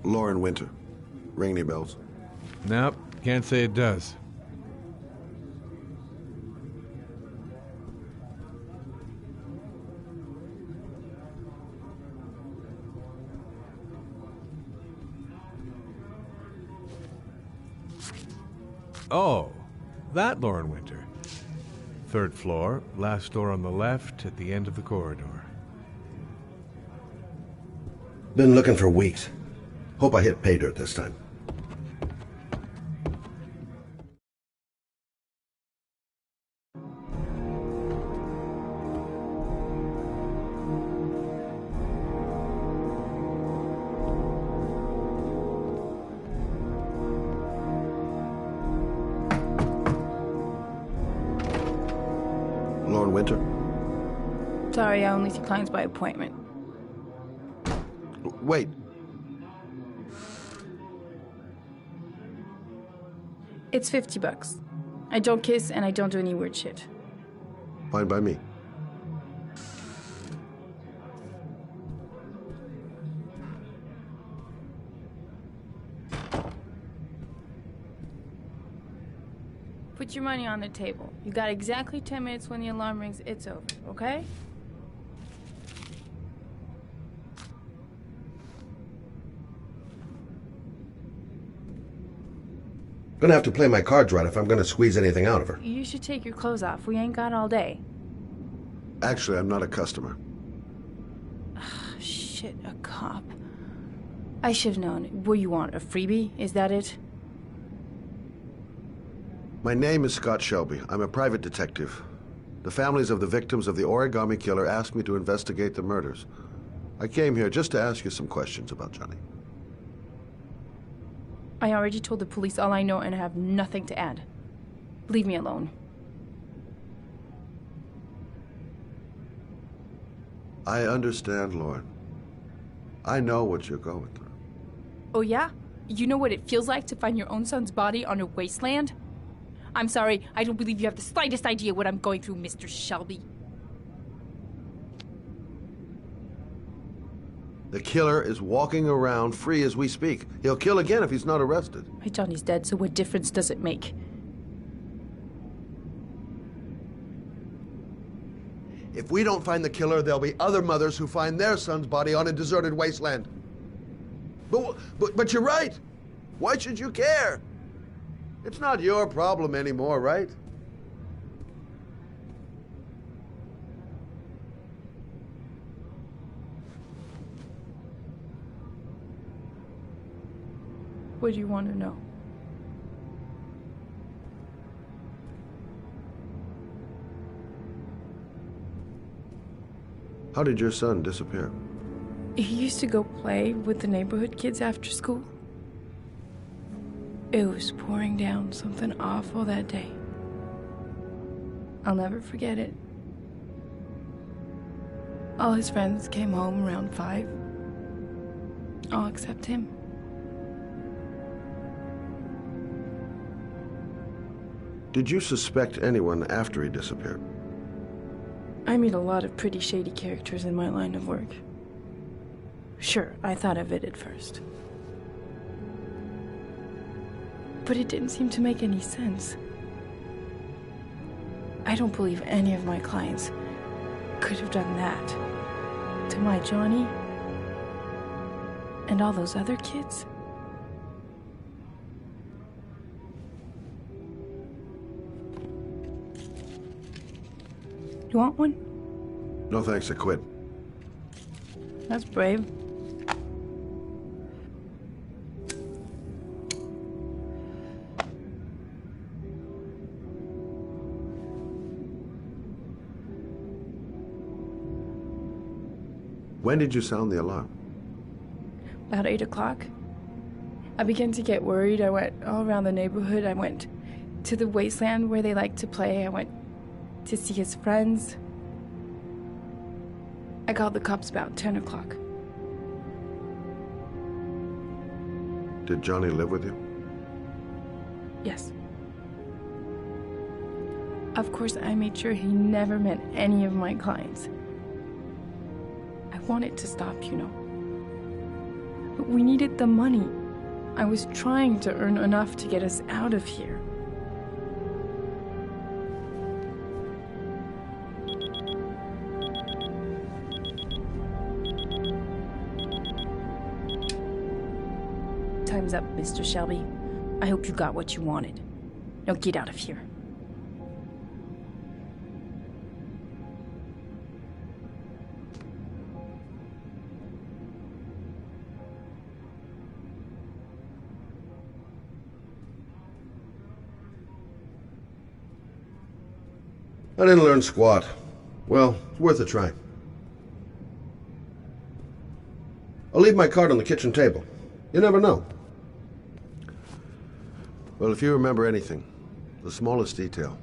Lauren Winter. Ring any bells? Nope, can't say it does. Oh, that Lauren Winter. 3rd floor, last door on the left at the end of the corridor. Been looking for weeks. Hope I hit pay dirt this time. Lauren Winter? Sorry, I only see clients by appointment. Wait. It's $50. I don't kiss and I don't do any weird shit. Fine by me. Put your money on the table. You got exactly 10 minutes. When the alarm rings, it's over, okay? Gonna have to play my cards right if I'm gonna squeeze anything out of her. You should take your clothes off. We ain't got all day. Actually, I'm not a customer. Shit, a cop. I should have known. What do you want, a freebie? Is that it? My name is Scott Shelby. I'm a private detective. The families of the victims of the origami killer asked me to investigate the murders. I came here just to ask you some questions about Johnny. I already told the police all I know and I have nothing to add. Leave me alone. I understand, Lauren. I know what you're going through. Oh yeah? You know what it feels like to find your own son's body on a wasteland? I'm sorry, I don't believe you have the slightest idea what I'm going through, Mr. Shelby. The killer is walking around free as we speak. He'll kill again if he's not arrested. My Johnny's dead, so what difference does it make? If we don't find the killer, there'll be other mothers who find their son's body on a deserted wasteland. But you're right. Why should you care? It's not your problem anymore, right? What do you want to know? How did your son disappear? He used to go play with the neighborhood kids after school. It was pouring down something awful that day. I'll never forget it. All his friends came home around 5. All except him. Did you suspect anyone after he disappeared? I meet a lot of pretty shady characters in my line of work. Sure, I thought of it at first. But it didn't seem to make any sense. I don't believe any of my clients could have done that to my Johnny and all those other kids. You want one? No thanks, I quit. That's brave. When did you sound the alarm? About 8 o'clock. I began to get worried. I went all around the neighborhood. I went to the wasteland where they like to play. I went to see his friends. I called the cops about 10 o'clock. Did Johnny live with you? Yes. Of course, I made sure he never met any of my clients. I wanted to stop, you know. We needed the money. I was trying to earn enough to get us out of here. Time's up, Mr. Shelby. I hope you got what you wanted. Now get out of here. I didn't learn squat. Well, it's worth a try. I'll leave my card on the kitchen table. You never know. Well, if you remember anything, the smallest detail,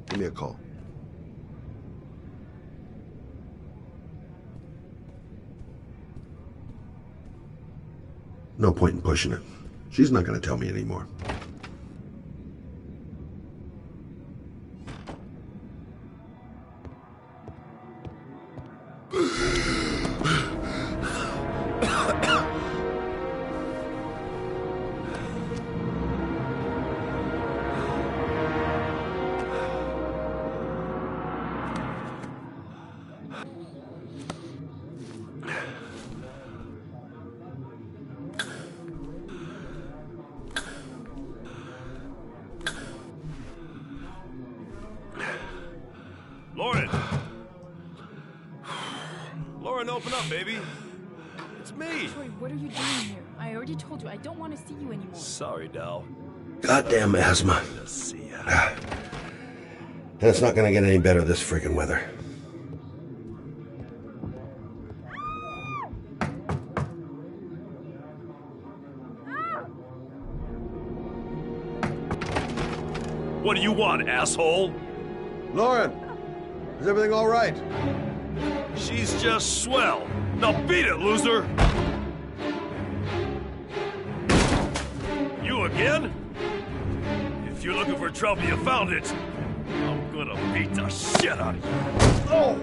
give me a call. No point in pushing it. She's not going to tell me anymore. Lauren! Lauren, open up, baby. It's me. Troy, what are you doing here? I already told you I don't want to see you anymore. Sorry, Dal. Goddamn asthma. Let's see ya. And it's not going to get any better this freaking weather. What do you want, asshole? Lauren, is everything all right? She's just swell. Now beat it, loser! You again? If you're looking for trouble, you found it. I'm gonna beat the shit out of you. Oh!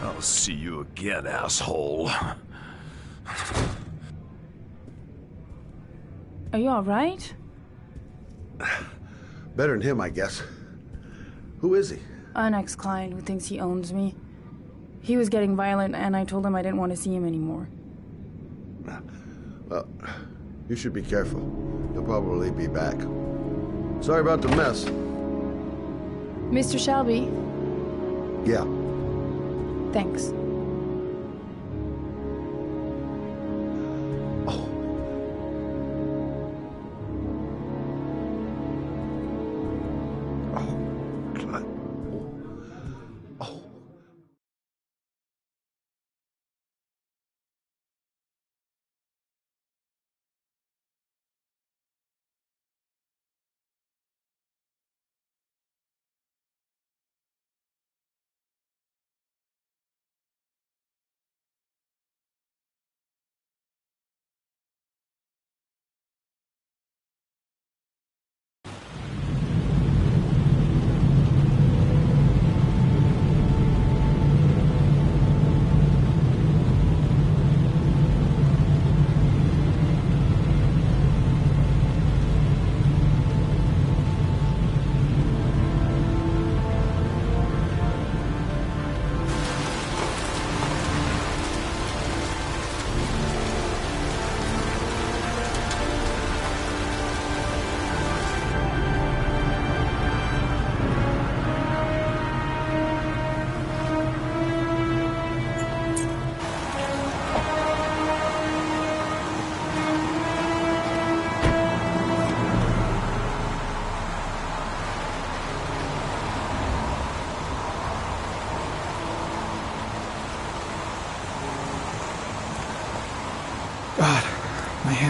I'll see you again, asshole. Are you all right? Better than him, I guess. Who is he? An ex-client who thinks he owns me. He was getting violent, and I told him I didn't want to see him anymore. Well, you should be careful. He'll probably be back. Sorry about the mess. Mr. Shelby, Yeah. thanks.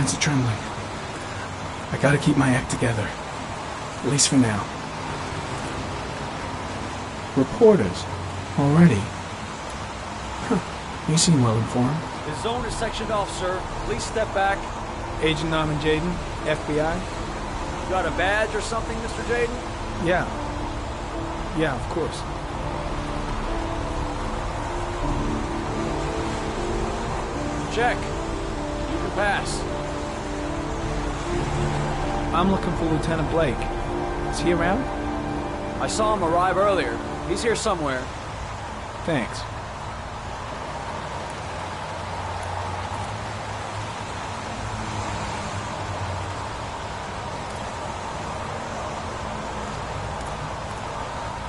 hands are trembling. I gotta keep my act together. At least for now. Reporters? Already? Huh. You seem well informed. The zone is sectioned off, sir. Please step back. Agent Norman Jaden, FBI? You got a badge or something, Mr. Jaden? Yeah. Yeah, of course. Check. You can pass. I'm looking for Lieutenant Blake. Is he around? I saw him arrive earlier. He's here somewhere. Thanks.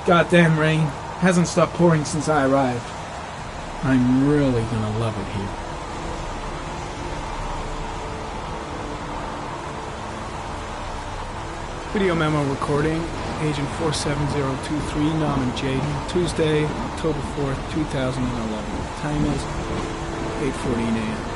Goddamn rain. Hasn't stopped pouring since I arrived. I'm really gonna love it here. Video memo recording, Agent 47023, Norman Jaden, Tuesday, October 4th, 2011. Time is 8:14 a.m.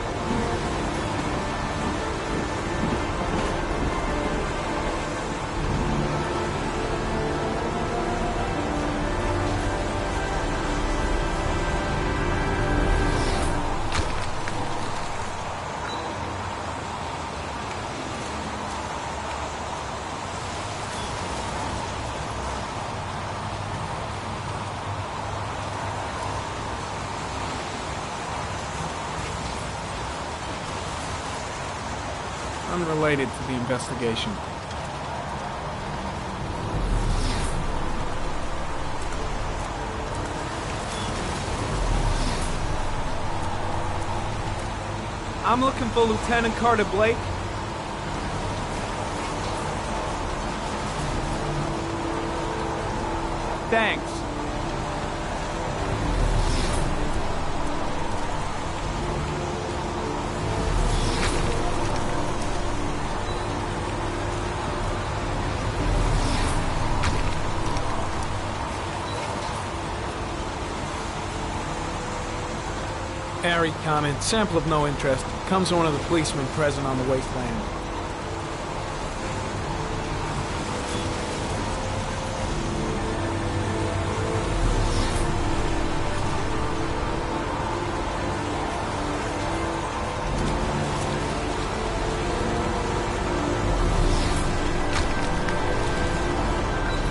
Unrelated to the investigation. I'm looking for Lieutenant Carter Blake. Thanks. Airy comment, sample of no interest. Comes from one of the policemen present on the wasteland.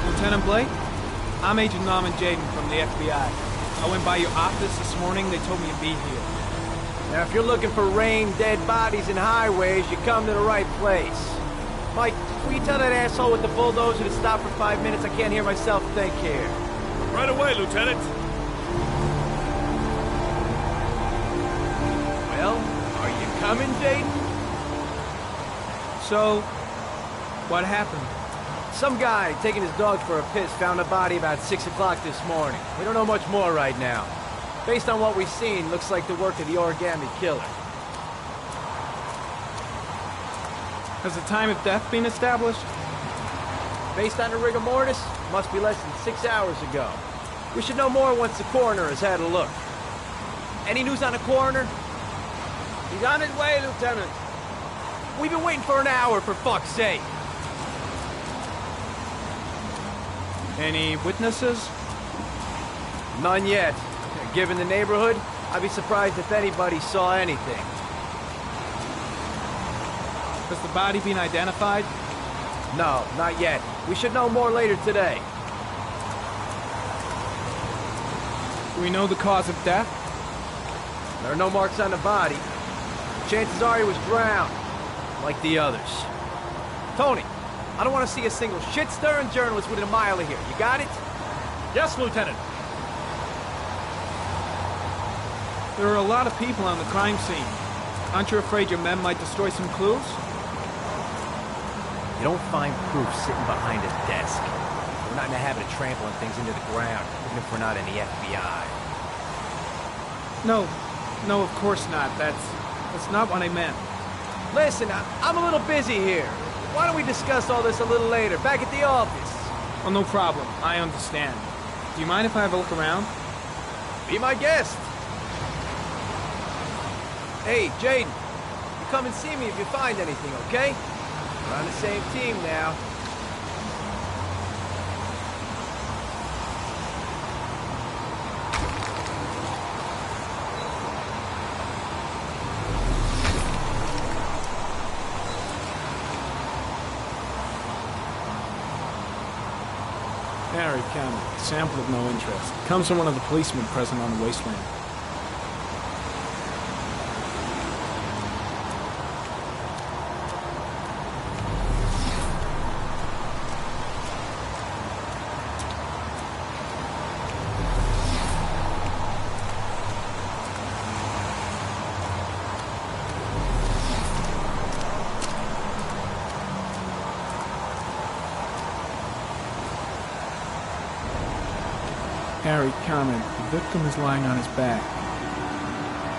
Lieutenant Blake? I'm Agent Norman Jaden from the FBI. I went by your office this morning. They told me you'd be here. Now, if you're looking for rain, dead bodies, and highways, you come to the right place. Mike, will you tell that asshole with the bulldozer to stop for 5 minutes? I can't hear myself think here. Right away, Lieutenant. Well, are you coming, Jaden? So, what happened? Some guy taking his dog for a piss found a body about 6 o'clock this morning. We don't know much more right now. Based on what we've seen, looks like the work of the origami killer. Has the time of death been established? Based on the rigor mortis, must be less than 6 hours ago. We should know more once the coroner has had a look. Any news on the coroner? He's on his way, Lieutenant. We've been waiting for an hour, for fuck's sake. Any witnesses? None yet. Given the neighborhood, I'd be surprised if anybody saw anything. Has the body been identified? No, not yet. We should know more later today. Do we know the cause of death? There are no marks on the body. Chances are he was drowned, like the others. Tony, I don't want to see a single shit-stirring journalist within a mile of here. You got it? Yes, Lieutenant. There are a lot of people on the crime scene. Aren't you afraid your men might destroy some clues? You don't find proof sitting behind a desk. We're not in the habit of trampling things into the ground, even if we're not in the FBI. No, of course not. That's not what I meant. Listen, I'm a little busy here. Why don't we discuss all this a little later, back at the office? Oh, no problem. I understand. Do you mind if I have a look around? Be my guest. Hey, Jaden, you come and see me if you find anything, okay? We're on the same team now. Harry Cameron, sample of no interest. Comes from one of the policemen present on the wasteland. Harry comment, the victim is lying on his back.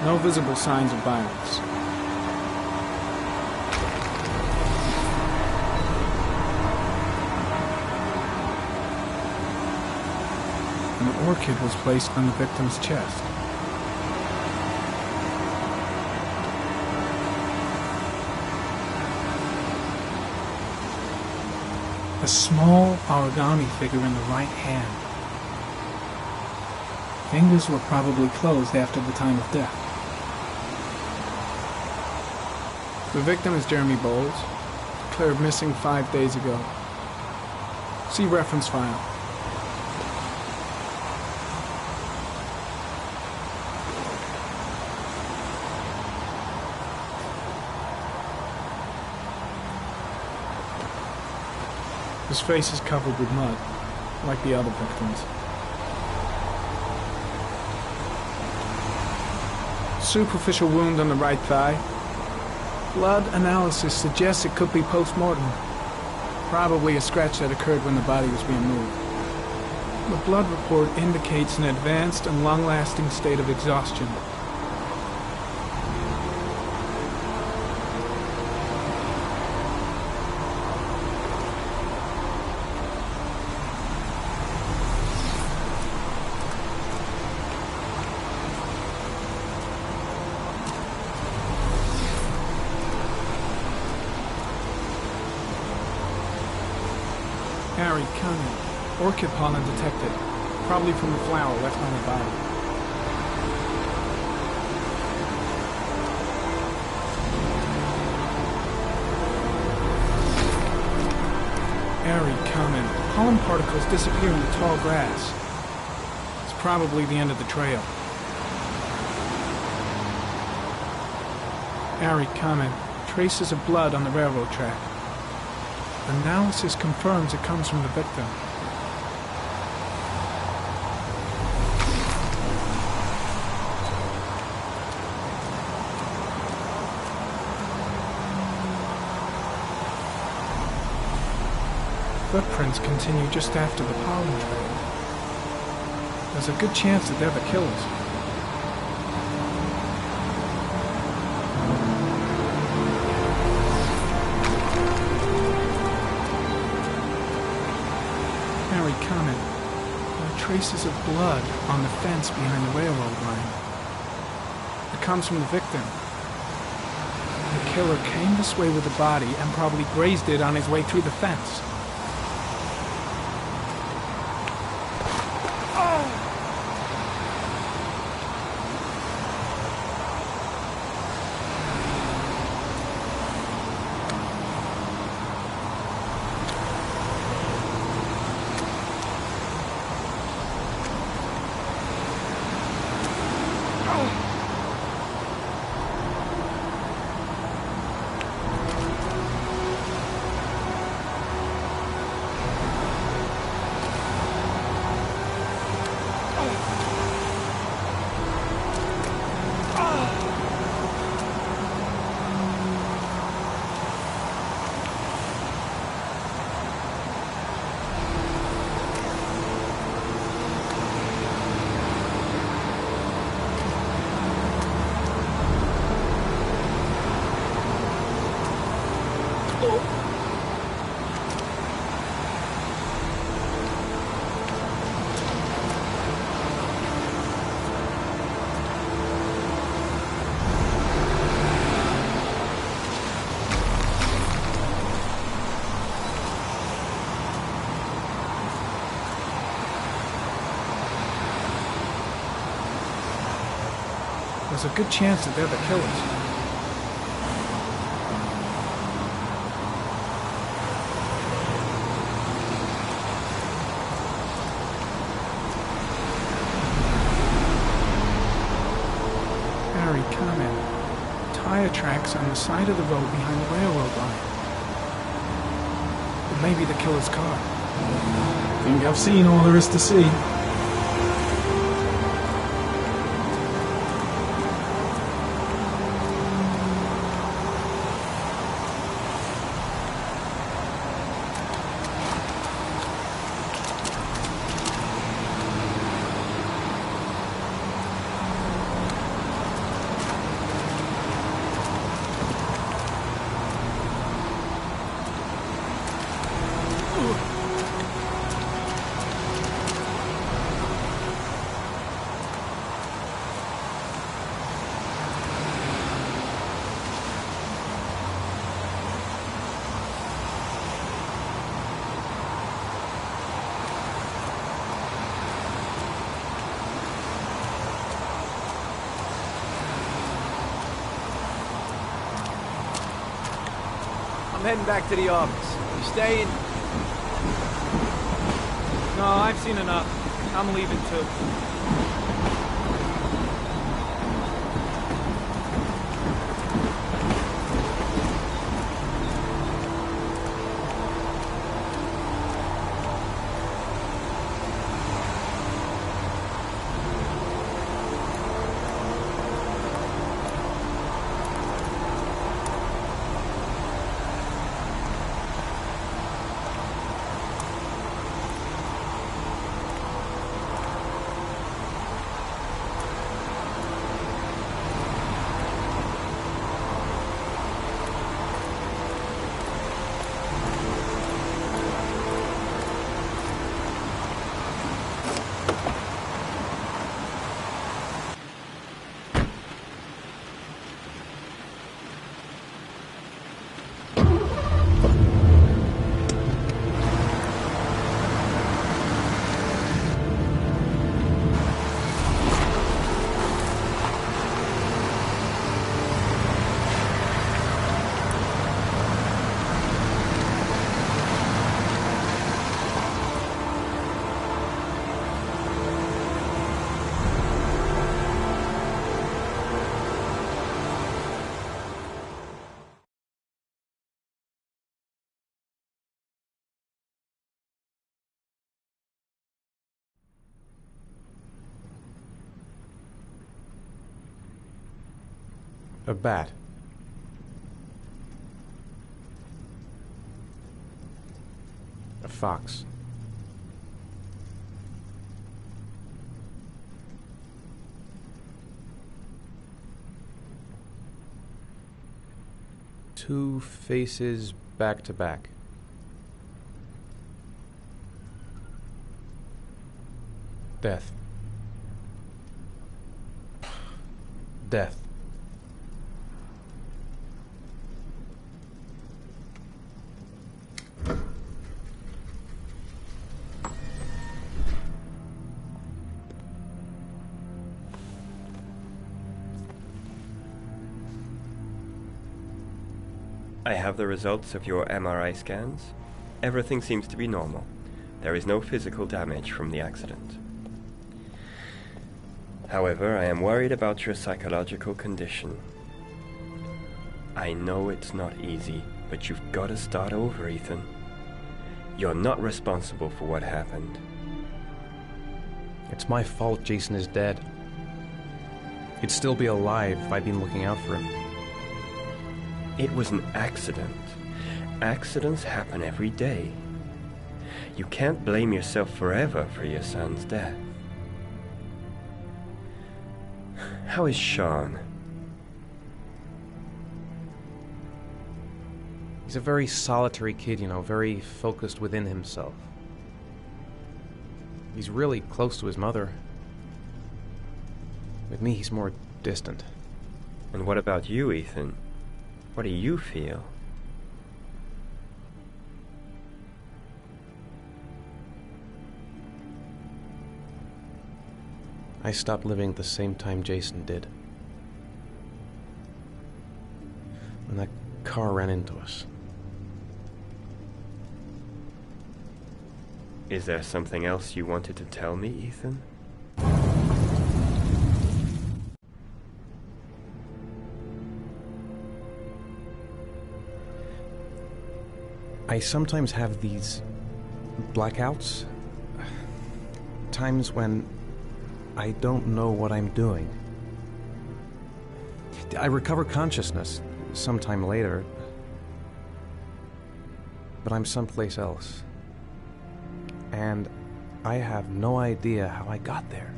No visible signs of violence. An orchid was placed on the victim's chest. A small origami figure in the right hand. Fingers were probably closed after the time of death. The victim is Jeremy Bowles, declared missing 5 days ago. See reference file. His face is covered with mud, like the other victims. Superficial wound on the right thigh. Blood analysis suggests it could be post-mortem. Probably a scratch that occurred when the body was being moved. The blood report indicates an advanced and long-lasting state of exhaustion. Harry Cunningham. Orchid pollen detected. Probably from the flower left on the body. Harry Cunningham. Pollen particles disappear in the tall grass. It's probably the end of the trail. Harry Cunningham. Traces of blood on the railroad track. Analysis confirms it comes from the victim. Footprints continue just after the pollen trail. There's a good chance that they're the killers. Harry comment. There are traces of blood on the fence behind the railroad line. It comes from the victim. The killer came this way with the body and probably grazed it on his way through the fence. There's a good chance that they're the killers. Harry, comment. Tire tracks on the side of the road behind the railroad line. It may be the killer's car. I think I've seen all there is to see. I'm heading back to the office. You staying? No, I've seen enough. I'm leaving too. A bat. A fox. Two faces back to back. Death. Death. I have the results of your MRI scans. Everything seems to be normal. There is no physical damage from the accident. However, I am worried about your psychological condition. I know it's not easy, but you've got to start over, Ethan. You're not responsible for what happened. It's my fault Jason is dead. He'd still be alive if I'd been looking out for him. It was an accident. Accidents happen every day. You can't blame yourself forever for your son's death. How is Sean? He's a very solitary kid, you know, very focused within himself. He's really close to his mother. With me, he's more distant. And what about you, Ethan? What do you feel? I stopped living at the same time Jason did. car ran into us. Is there something else you wanted to tell me, Ethan? I sometimes have these blackouts. Times when I don't know what I'm doing. I recover consciousness sometime later, but I'm someplace else. And I have no idea how I got there.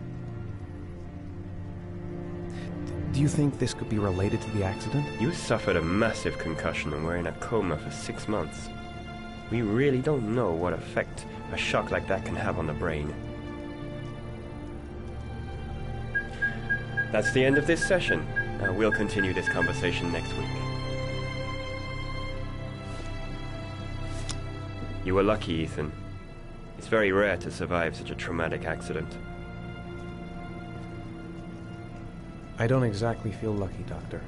Do you think this could be related to the accident? You suffered a massive concussion and were in a coma for 6 months. We really don't know what effect a shock like that can have on the brain. That's the end of this session. We'll continue this conversation next week. You were lucky, Ethan. It's very rare to survive such a traumatic accident. I don't exactly feel lucky, Doctor.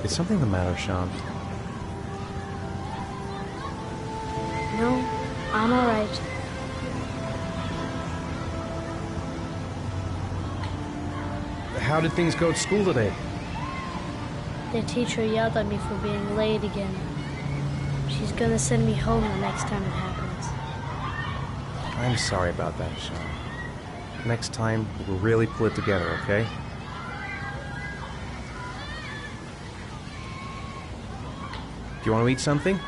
Is something the matter, Sean? No, I'm all right. How did things go at school today? The teacher yelled at me for being late again. She's gonna send me home the next time it happens. I'm sorry about that, Sean. Next time, we'll really pull it together, okay? Do you want to eat something?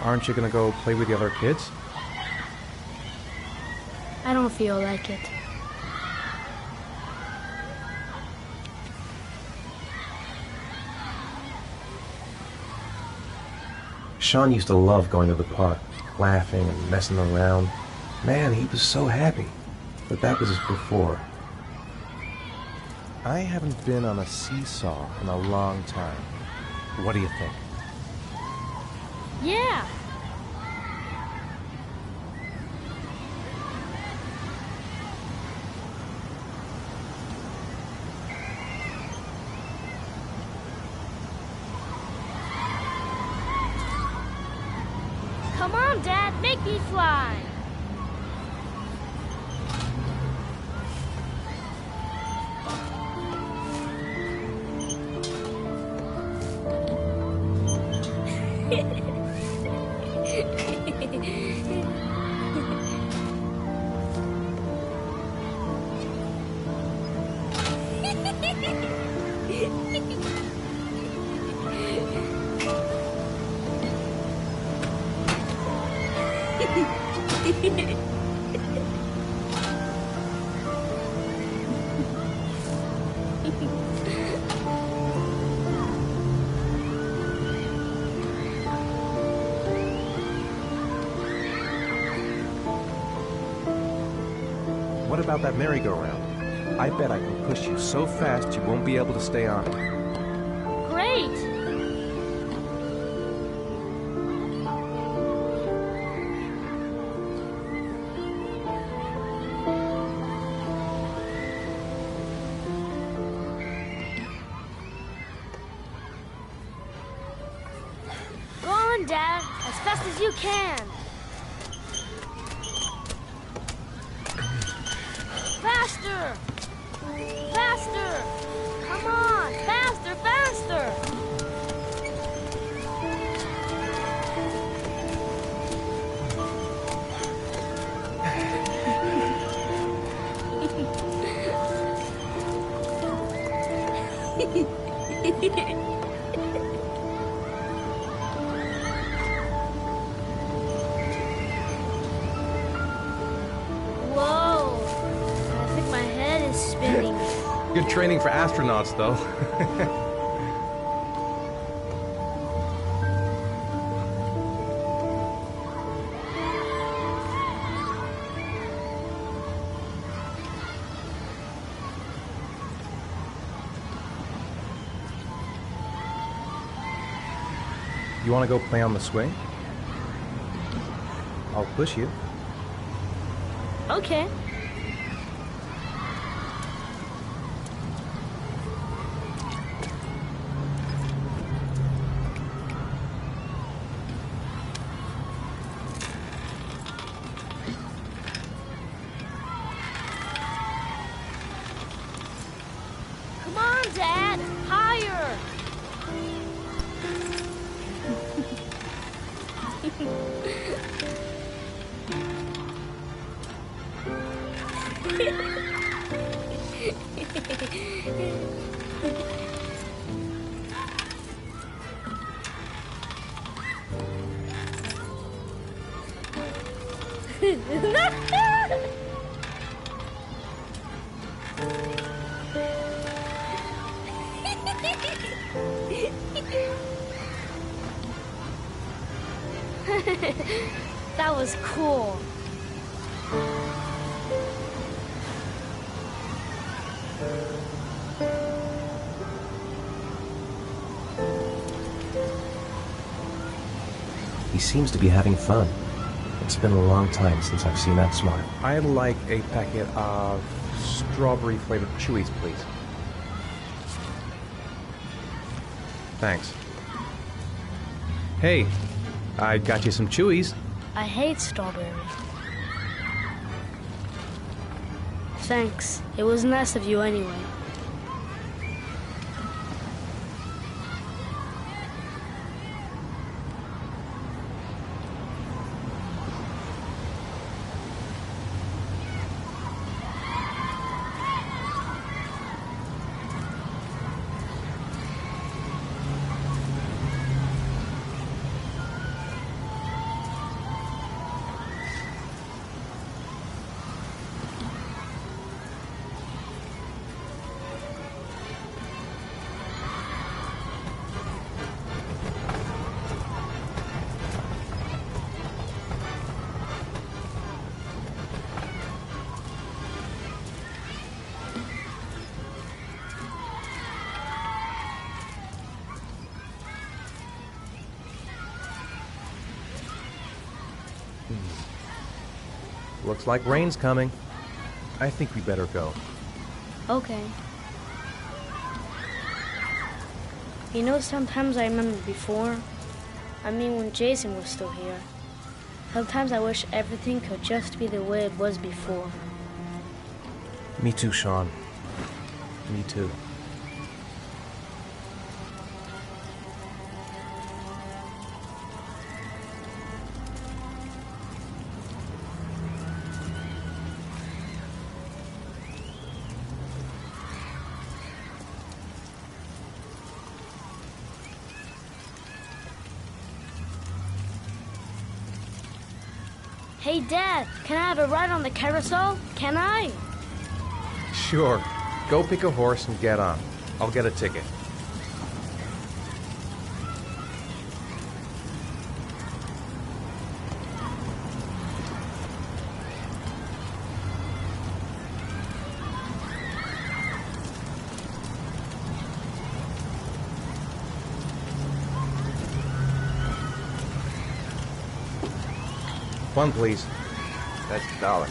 Aren't you gonna go play with the other kids? I don't feel like it. Sean used to love going to the park, laughing and messing around. Man, he was so happy. But that was before. I haven't been on a seesaw in a long time. What do you think? Yeah! Come on, Dad, make me fly! What about that merry-go-round? I bet I can push you so fast you won't be able to stay on it. Great! Go on, Dad, as fast as you can. Faster! Faster! Come on! Faster, faster! Whoa! I think my head is spinning. Good training for astronauts, though. You want to go play on the swing? I'll push you. Okay. Come on, Dad! Higher! That was cool. He seems to be having fun. It's been a long time since I've seen that smart. I'd like a packet of strawberry-flavored Chewies, please. Thanks. Hey, I got you some Chewies. I hate strawberry. Thanks. It was nice of you anyway. Looks like rain's coming. I think we better go. Okay. You know, sometimes I remember before. I mean, when Jason was still here. Sometimes I wish everything could just be the way it was before. Me too, Sean. Me too. Hey, Dad, can I have a ride on the carousel? Can I? Sure. Go pick a horse and get on. I'll get a ticket. One, please. That's $1.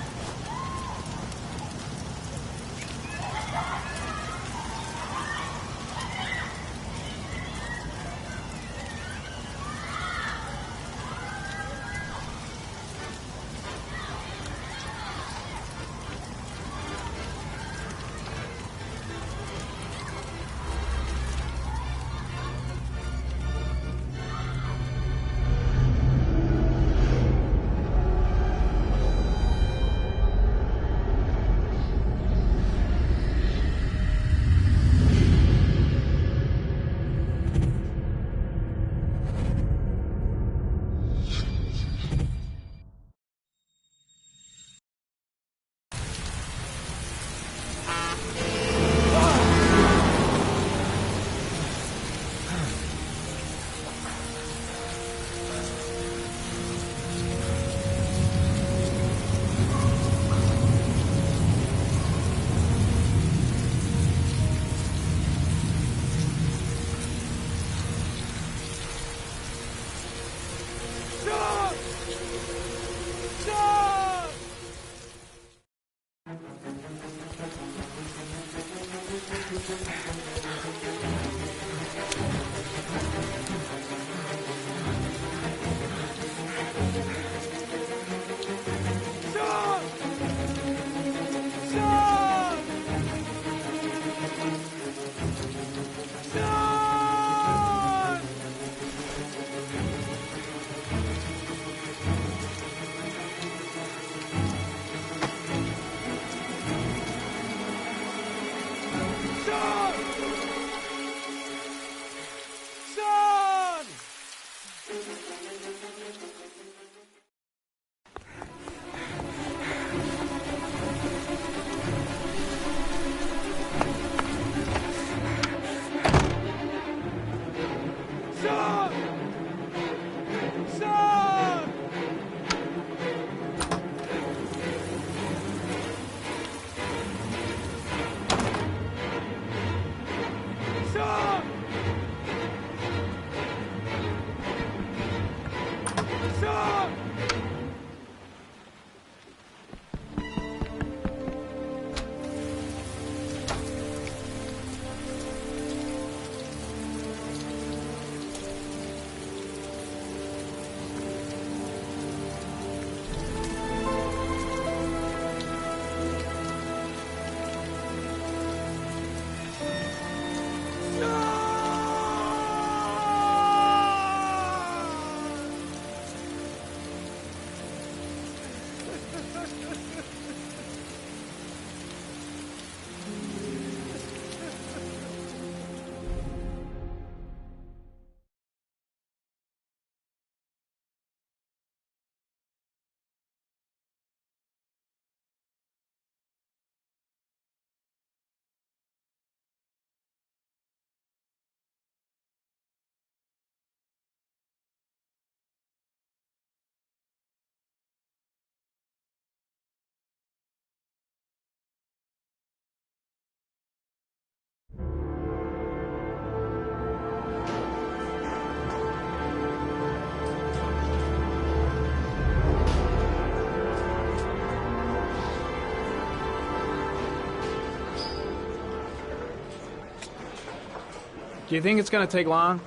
Do you think it's gonna take long?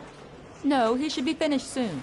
No, he should be finished soon.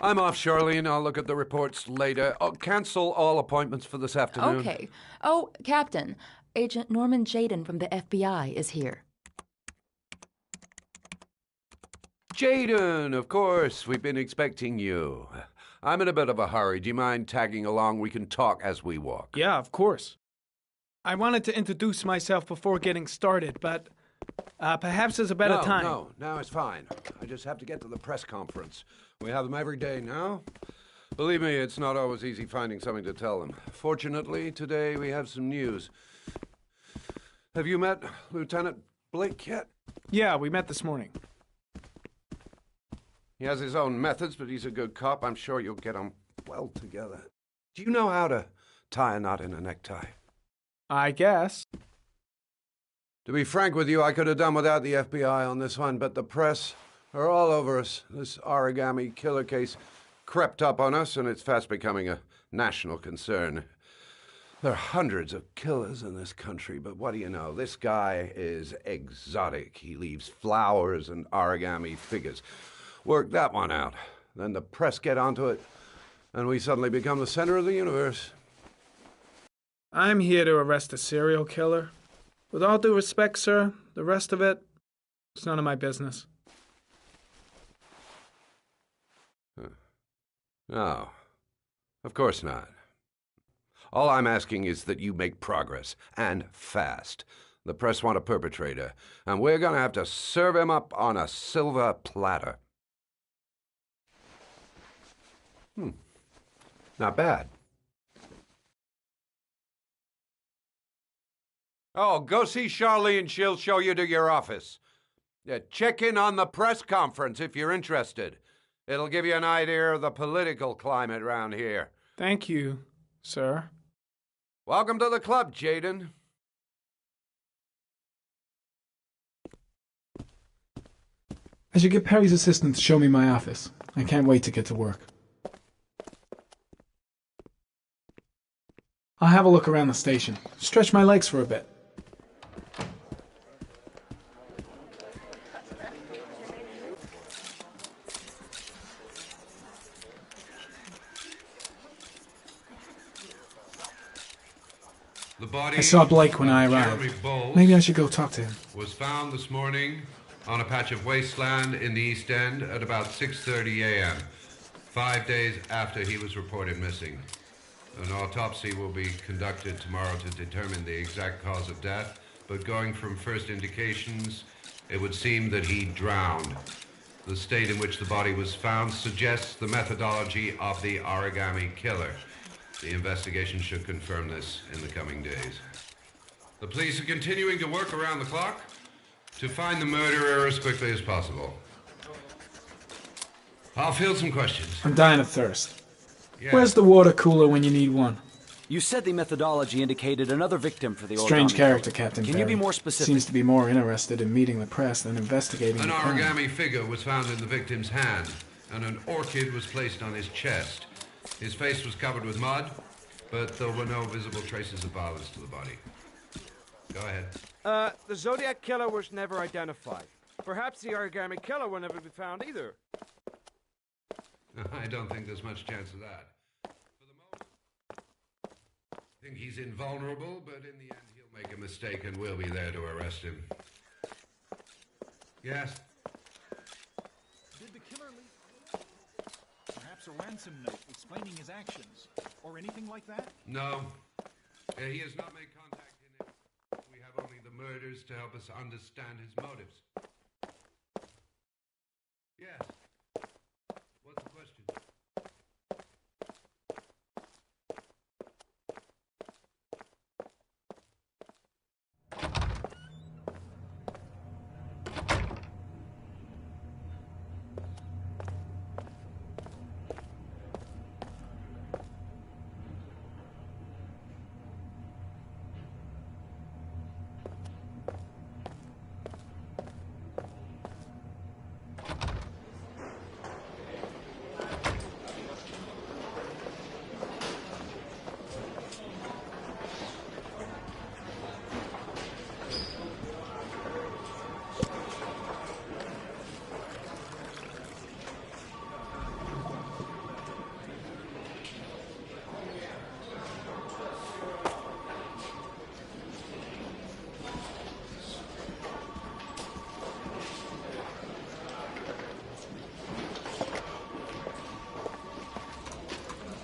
I'm off, Charlene. I'll look at the reports later. Oh, cancel all appointments for this afternoon. Okay. Oh, Captain, Agent Norman Jaden from the FBI is here. Jaden, of course. We've been expecting you. I'm in a bit of a hurry. Do you mind tagging along? We can talk as we walk. Yeah, of course. I wanted to introduce myself before getting started, but Perhaps there's a better time. No, it's fine. I just have to get to the press conference. We have them every day now. Believe me, it's not always easy finding something to tell them. Fortunately, today we have some news. Have you met Lieutenant Blake yet? Yeah, we met this morning. He has his own methods, but he's a good cop. I'm sure you'll get on well together. Do you know how to tie a knot in a necktie? I guess. To be frank with you, I could have done without the FBI on this one, but the press are all over us. This origami killer case crept up on us, and it's fast becoming a national concern. There are hundreds of killers in this country, but what do you know? This guy is exotic. He leaves flowers and origami figures. Work that one out. Then the press get onto it, and we suddenly become the center of the universe. I'm here to arrest a serial killer. With all due respect, sir, the rest of it, it's none of my business. No, of course not. All I'm asking is that you make progress, and fast. The press want a perpetrator, and we're gonna have to serve him up on a silver platter. Not bad. Oh, go see Charlene. She'll show you to your office. Check in on the press conference if you're interested. It'll give you an idea of the political climate around here. Thank you, sir. Welcome to the club, Jaden. I should get Perry's assistant to show me my office. I can't wait to get to work. I'll have a look around the station. Stretch my legs for a bit. The body I saw Blake when I arrived. Maybe I should go talk to him. Was found this morning on a patch of wasteland in the East End at about 6:30 a.m., 5 days after he was reported missing. An autopsy will be conducted tomorrow to determine the exact cause of death, but going from first indications, it would seem that he drowned. The state in which the body was found suggests the methodology of the origami killer. The investigation should confirm this in the coming days. The police are continuing to work around the clock to find the murderer as quickly as possible. I'll field some questions. I'm dying of thirst. Yeah. Where's the water cooler when you need one? You said the methodology indicated another victim for the Strange origami character, killer. Captain Can Perry. you be more specific? Seems to be more interested in meeting the press than investigating An the crime. origami figure was found in the victim's hand, and an orchid was placed on his chest. His face was covered with mud, but there were no visible traces of violence to the body. Go ahead. The Zodiac killer was never identified. Perhaps the origami killer will never be found either. I don't think there's much chance of that. For the moment, I think he's invulnerable, but in the end he'll make a mistake and we'll be there to arrest him. Yes? Did the killer leave perhaps a ransom note explaining his actions, or anything like that? No. He has not made contact in it. We have only the murders to help us understand his motives. Yes. What's the question?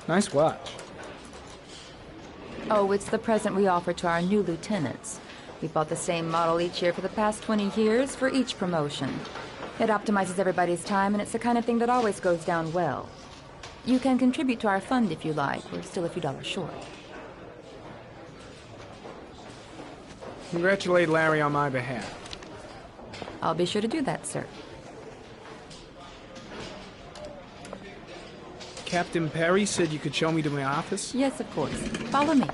Nice watch. Oh, it's the present we offer to our new lieutenants. We bought the same model each year for the past 20 years for each promotion. It optimizes everybody's time, and it's the kind of thing that always goes down well. You can contribute to our fund if you like. We're still a few dollars short. Congratulate Larry on my behalf. I'll be sure to do that, sir. Captain Perry said you could show me to my office? Yes, of course. Follow me.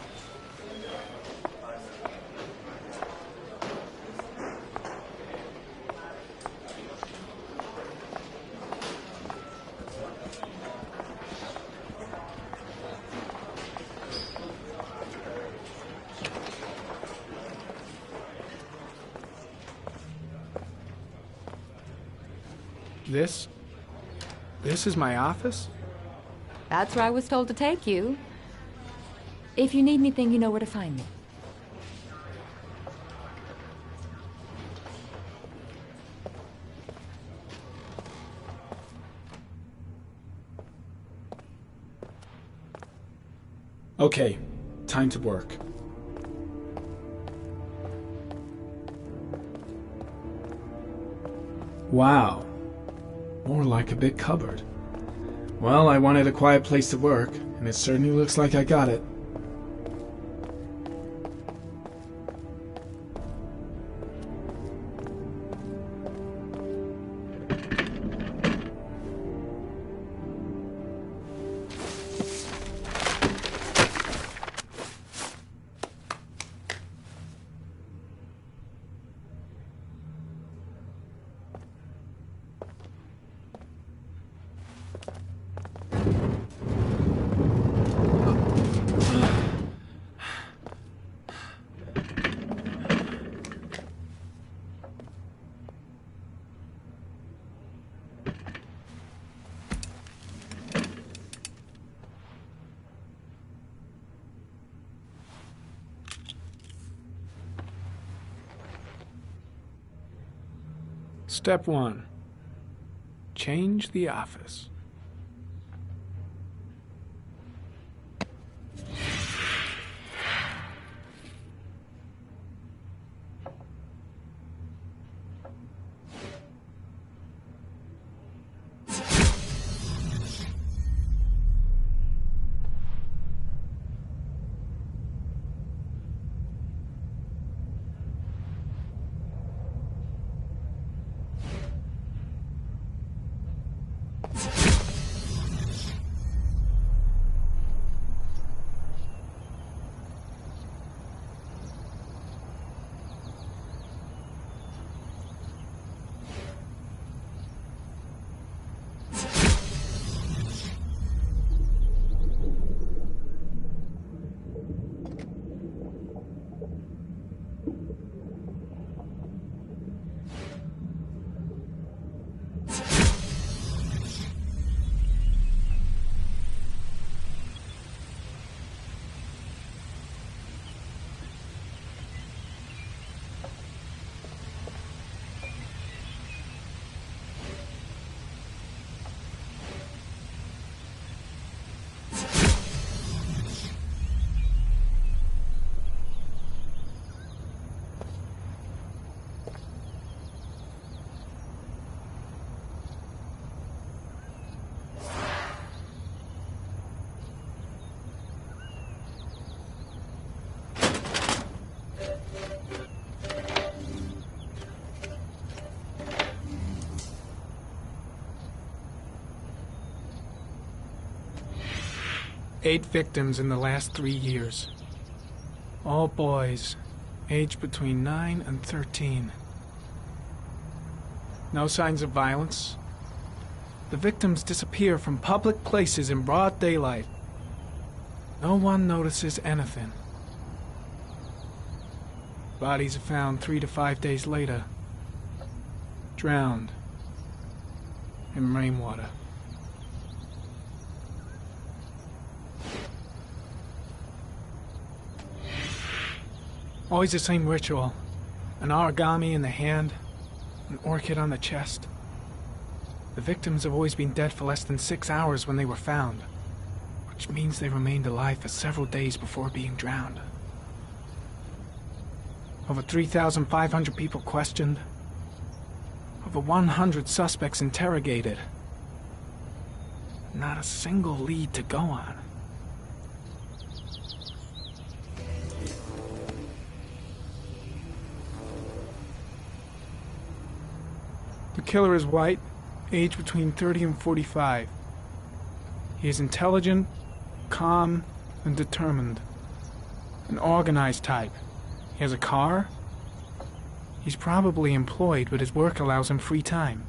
This is my office? That's where I was told to take you. If you need anything, you know where to find me. Okay, time to work. Wow. More like a big cupboard. Well, I wanted a quiet place to work, and it certainly looks like I got it. Step 1. Change the office. Eight victims in the last 3 years. All boys, aged between 9 and 13. No signs of violence. The victims disappear from public places in broad daylight. No one notices anything. Bodies are found 3 to 5 days later, drowned in rainwater. Always the same ritual. An origami in the hand, an orchid on the chest. The victims have always been dead for less than 6 hours when they were found, which means they remained alive for several days before being drowned. Over 3,500 people questioned. Over 100 suspects interrogated. Not a single lead to go on. The killer is white, aged between 30 and 45. He is intelligent, calm, and determined. An organized type. He has a car. He's probably employed, but his work allows him free time.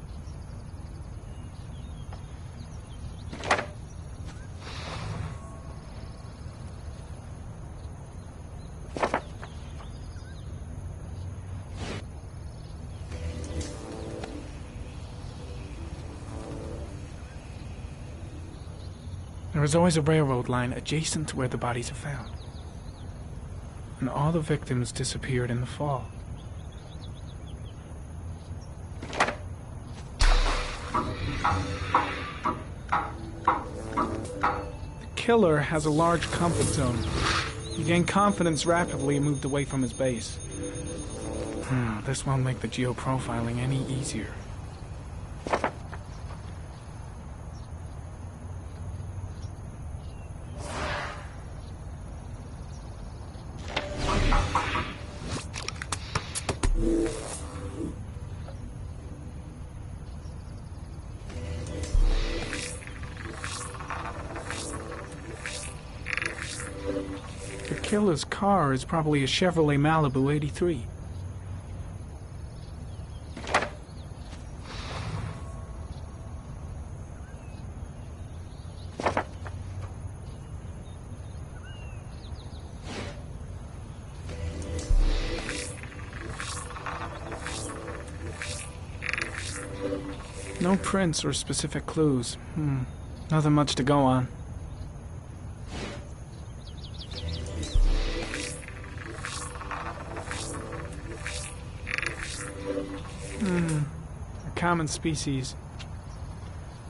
There is always a railroad line adjacent to where the bodies are found. And all the victims disappeared in the fall. The killer has a large comfort zone. He gained confidence rapidly and moved away from his base. This won't make the geoprofiling any easier. The killer's car is probably a Chevrolet Malibu 83. No prints or specific clues. Nothing much to go on. A common species.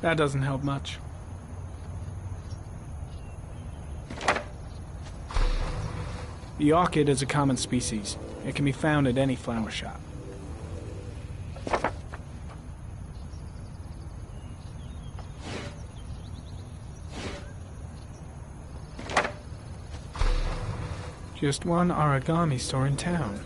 That doesn't help much. The orchid is a common species. It can be found at any flower shop. Just one origami store in town.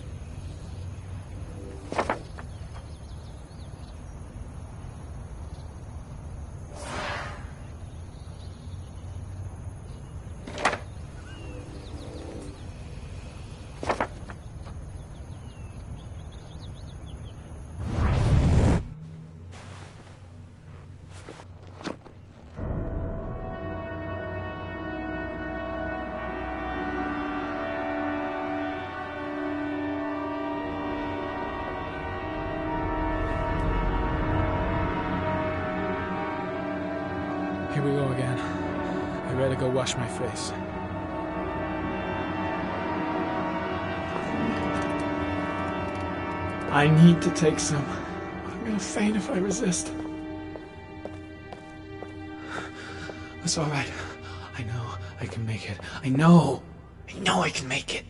Here we go again. I better go wash my face. I need to take some. I'm gonna faint if I resist. It's all right. I know I can make it. I know I can make it.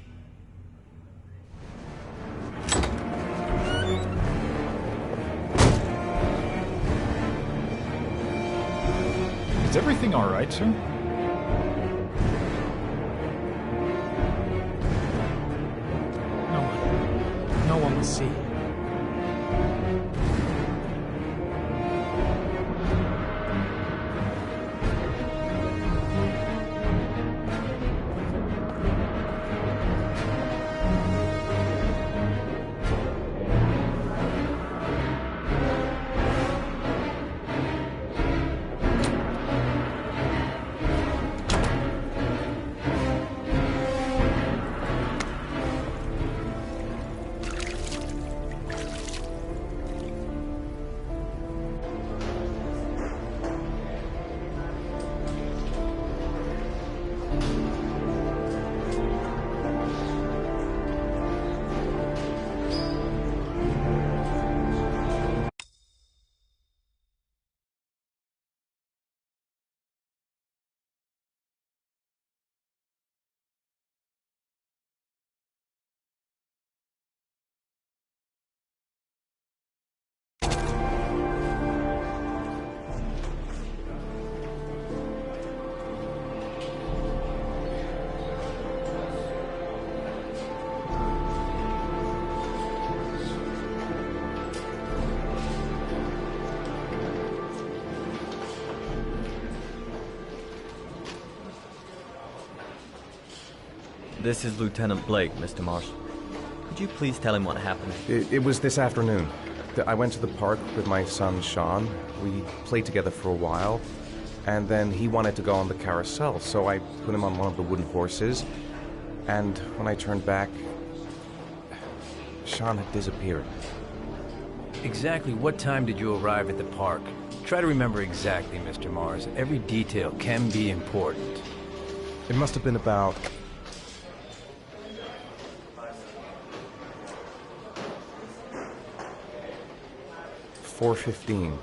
Is everything all right, sir? No one will see. This is Lieutenant Blake, Mr. Marsh. Could you please tell him what happened? It was this afternoon. I went to the park with my son, Sean. We played together for a while, and then he wanted to go on the carousel, so I put him on one of the wooden horses, and when I turned back, Sean had disappeared. Exactly what time did you arrive at the park? Try to remember exactly, Mr. Mars. Every detail can be important. It must have been about... $4:15.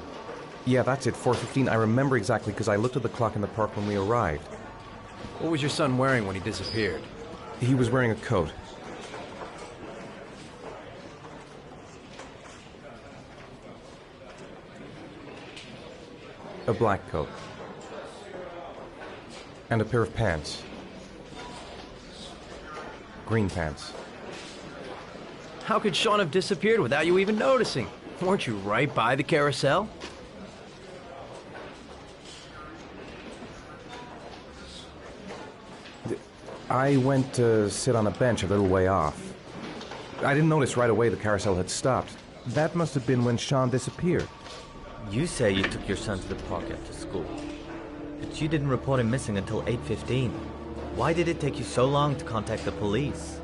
Yeah, that's it, 4:15. I remember exactly because I looked at the clock in the park when we arrived. What was your son wearing when he disappeared? He was wearing a coat. A black coat. And a pair of pants. Green pants. How could Sean have disappeared without you even noticing? Weren't you right by the carousel? I went to sit on a bench a little way off. I didn't notice right away the carousel had stopped. That must have been when Sean disappeared. You say you took your son to the park after school, but you didn't report him missing until 8:15. Why did it take you so long to contact the police?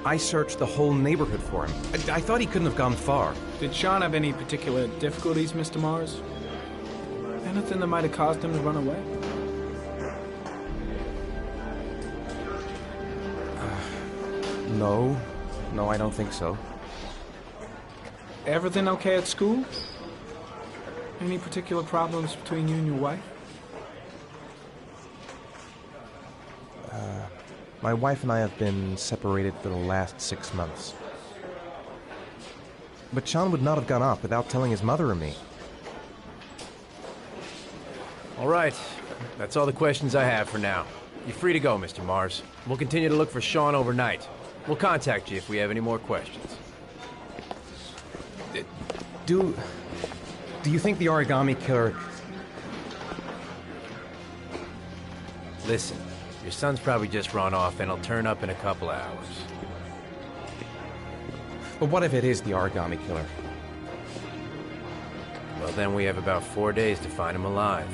I searched the whole neighborhood for him. I thought he couldn't have gone far. Did Sean have any particular difficulties, Mr. Mars? Anything that might have caused him to run away? No. No, I don't think so. Everything okay at school? Any particular problems between you and your wife? My wife and I have been separated for the last 6 months. But Sean would not have gone off without telling his mother or me. All right. That's all the questions I have for now. You're free to go, Mr. Mars. We'll continue to look for Sean overnight. We'll contact you if we have any more questions. Do you think the origami killer... Listen, your son's probably just run off and he'll turn up in a couple of hours. But what if it is the origami killer? Well, then we have about 4 days to find him alive.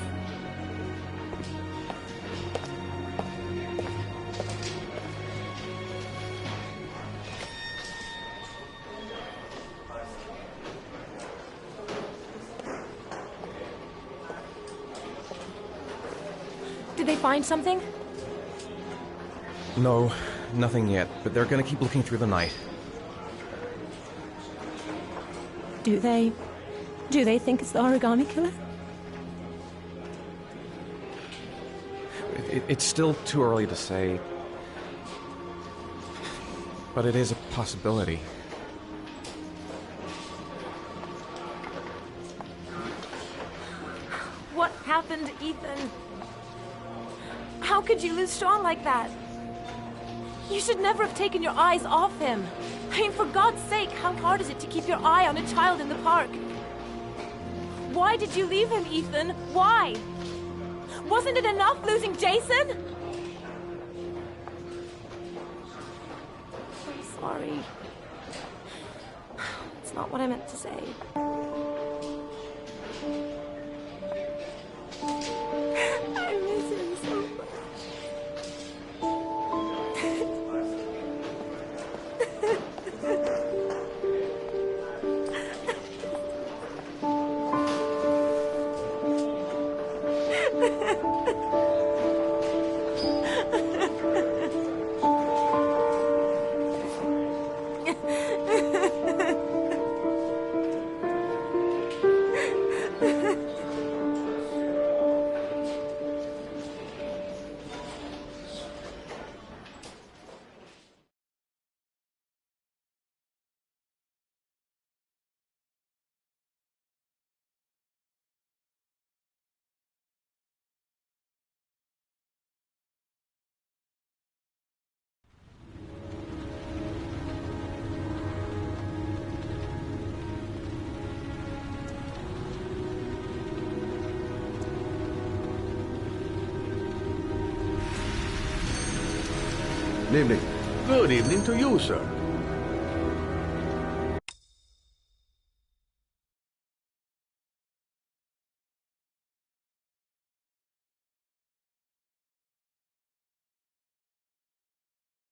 Did they find something? No, nothing yet, but they're gonna keep looking through the night. Do they think it's the origami killer? It's still too early to say, but it is a possibility. What happened, Ethan? How could you lose Sean like that? You should never have taken your eyes off him. I mean, for God's sake, how hard is it to keep your eye on a child in the park? Why did you leave him, Ethan? Why? Wasn't it enough losing Jason? I'm sorry. It's not what I meant to say. I miss him so much. Good evening. Good evening to you, sir.